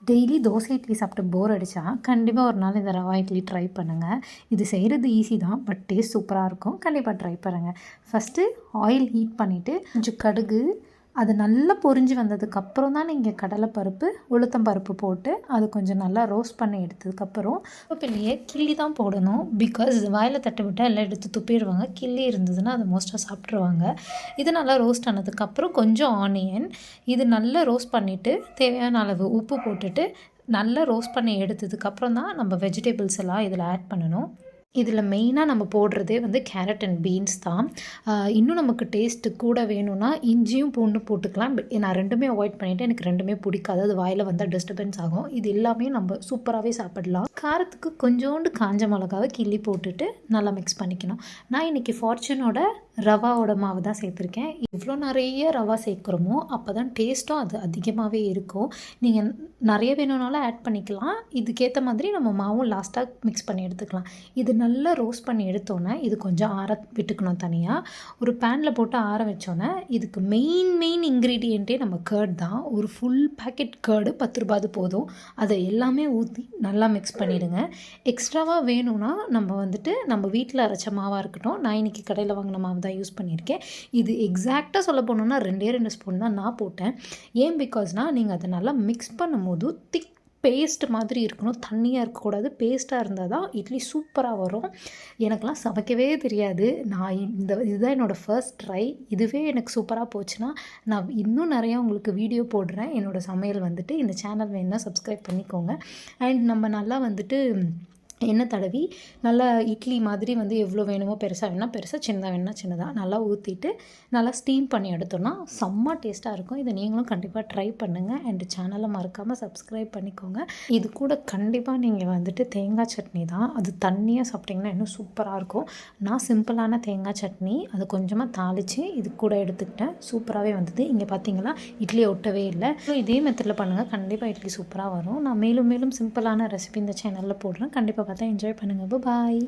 Daily dosa idli சாப்பிட்டு போர் அடித்தா கண்டிப்பாக ஒரு நாள் இந்த ரவா இட்லி ட்ரை பண்ணுங்கள். இது செய்கிறது ஈஸி தான், பட் டேஸ்ட் சூப்பராக இருக்கும். கண்டிப்பாக ட்ரை பண்ணுங்கள். ஃபஸ்ட்டு ஆயில் ஹீட் பண்ணிவிட்டு கொஞ்சம் கடுகு, அது நல்லா பொரிஞ்சு வந்ததுக்கப்புறம் தான் நீங்கள் கடலைப்பருப்பு, உளுத்தம் பருப்பு போட்டு அது கொஞ்சம் நல்லா ரோஸ்ட் பண்ணி எடுத்ததுக்கப்புறம் கருவேப்பிலையை கிள்ளி தான் போடணும். பிகாஸ் வாயில் தட்டு விட்டால் எல்லாம் எடுத்து துப்பிடுவாங்க. கிள்ளி இருந்ததுன்னா அதை மோஸ்ட்டாக சாப்பிட்ருவாங்க. இது நல்லா ரோஸ்ட் ஆனதுக்கப்புறம் கொஞ்சம் ஆனியன், இது நல்லா ரோஸ்ட் பண்ணிவிட்டு தேவையான அளவு உப்பு போட்டுட்டு நல்லா ரோஸ்ட் பண்ணி எடுத்ததுக்கப்புறம் தான் நம்ம வெஜிடபிள்ஸ் எல்லாம் இதில் ஆட் பண்ணணும். இதில் மெயினாக நம்ம போடுறதே வந்து கேரட் அண்ட் பீன்ஸ் தான். இன்னும் நமக்கு டேஸ்ட்டு கூட வேணும்னா இஞ்சியும் பூண்டும் போட்டுக்கலாம். பட் நான் ரெண்டுமே அவாய்ட் பண்ணிவிட்டு எனக்கு ரெண்டுமே பிடிக்காது. அது வாயில் வந்தால் டிஸ்டர்பன்ஸ் ஆகும். இது எல்லாமே நம்ம சூப்பராகவே சாப்பிடலாம். காரத்துக்கு கொஞ்சோண்டு காஞ்ச மிளகாவை கிள்ளி போட்டுட்டு நல்லா மிக்ஸ் பண்ணிக்கணும். நான் இன்றைக்கி ஃபார்ச்சூனோட ரவாவோட மாவு தான் சேர்த்துருக்கேன். இவ்வளோ நிறைய ரவா சேர்க்குறோமோ அப்போ தான் டேஸ்ட்டும் அது அதிகமாகவே இருக்கும். நீங்கள் நிறைய வேணும்னாலும் ஆட் பண்ணிக்கலாம். இதுக்கேற்ற மாதிரி நம்ம மாவும் லாஸ்ட்டாக மிக்ஸ் பண்ணி எடுத்துக்கலாம். இது நல்லா ரோஸ்ட் பண்ணி எடுத்தோன்னே இது கொஞ்சம் ஆற விட்டுக்கணும். தனியாக ஒரு பேனில் போட்டு ஆற வச்சோன்னே இதுக்கு மெயின் இன்க்ரீடியண்ட்டே நம்ம கர்ட் தான். ஒரு ஃபுல் பேக்கெட் கர்டு 10 ரூபாது போதும். அதை எல்லாமே ஊற்றி நல்லா மிக்ஸ் பண்ணிவிடுங்க. எக்ஸ்ட்ராவாக வேணும்னா நம்ம வீட்டில் அரைச்ச மாவாக இருக்கட்டும். நான் இன்றைக்கி கடையில் வாங்கின மாவு தான் யூஸ் பண்ணியிருக்கேன். இது எக்ஸாக்டாக சொல்ல போனோன்னா 2 ஸ்பூன் தான் நான் போட்டேன். ஏன் பிகாஸ்னால் நீங்கள் அதை நல்லா மிக்ஸ் பண்ணும்போது திக் பேஸ்ட் மாதிரி இருக்கணும். தண்ணியாக இருக்கக்கூடாது. பேஸ்ட்டாக இருந்தால் தான் இட்லி சூப்பராக வரும். எனக்கெலாம் சமைக்கவே தெரியாது. இதுதான் என்னோடய ஃபர்ஸ்ட் ட்ரை. இதுவே எனக்கு சூப்பராக போச்சுன்னா நான் இன்னும் நிறையா உங்களுக்கு வீடியோ போடுறேன். என்னோடய சமையல் இந்த சேனல் வேணுன்னா சப்ஸ்கிரைப் பண்ணிக்கோங்க. அண்ட் நம்ம நல்லா எண்ணெய் தடவி நல்லா இட்லி மாதிரி எவ்வளோ வேணுமோ பெருசாக வேணால் பெருசாக, சின்னதாக வேணுன்னா சின்னதாக நல்லா ஊற்றிட்டு நல்லா ஸ்டீம் பண்ணி எடுத்தோன்னா செம்ம டேஸ்ட்டாக இருக்கும். இதை நீங்களும் கண்டிப்பாக ட்ரை பண்ணுங்கள். அண்ட் சேனலை மறக்காமல் சப்ஸ்கிரைப் பண்ணிக்கோங்க. இது கூட கண்டிப்பாக நீங்கள் தேங்காய் சட்னி தான். அது தண்ணியாக சாப்பிட்டிங்கன்னா இன்னும் சூப்பராக இருக்கும். நான் சிம்பிளான தேங்காய் சட்னி அது கொஞ்சமாக தாளித்து இது கூட எடுத்துக்கிட்டேன். சூப்பராகவே வந்தது. இங்கே பார்த்தீங்களா இட்லி ஒட்டவே இல்லை. ஸோ இதே மெத்தடில் பண்ணுங்கள். கண்டிப்பாக இட்லி சூப்பராக வரும். நான் மேலும் சிம்பிளான ரெசிபி இந்த சேனலில் போடுறேன். கண்டிப்பாக பார்த்தா என்ஜாய் பண்ணுங்கள். பாய்.